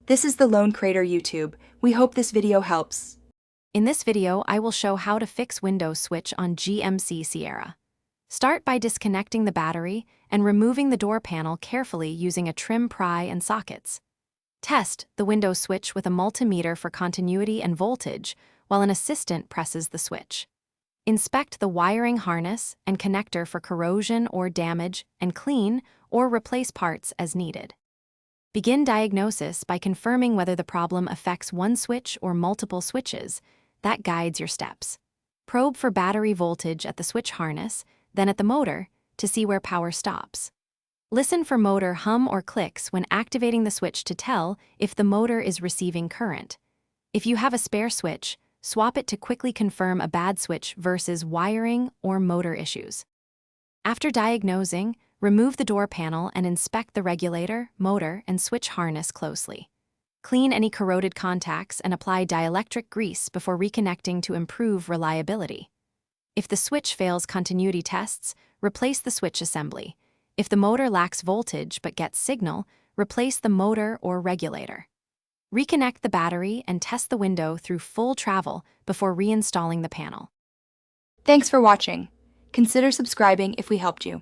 This is the Lone Crater YouTube. We hope this video helps. In this video, I will show how to fix Windows switch on GMC Sierra. Start by disconnecting the battery and removing the door panel carefully using a trim pry and sockets. Test the Windows switch with a multimeter for continuity and voltage while an assistant presses the switch. Inspect the wiring harness and connector for corrosion or damage and clean or replace parts as needed. Begin diagnosis by confirming whether the problem affects one switch or multiple switches. That guides your steps. Probe for battery voltage at the switch harness, then at the motor, to see where power stops. Listen for motor hum or clicks when activating the switch to tell if the motor is receiving current. If you have a spare switch, swap it to quickly confirm a bad switch versus wiring or motor issues. After diagnosing, remove the door panel and inspect the regulator, motor, and switch harness closely. Clean any corroded contacts and apply dielectric grease before reconnecting to improve reliability. If the switch fails continuity tests, replace the switch assembly. If the motor lacks voltage but gets signal, replace the motor or regulator. Reconnect the battery and test the window through full travel before reinstalling the panel. Thanks for watching. Consider subscribing if we helped you.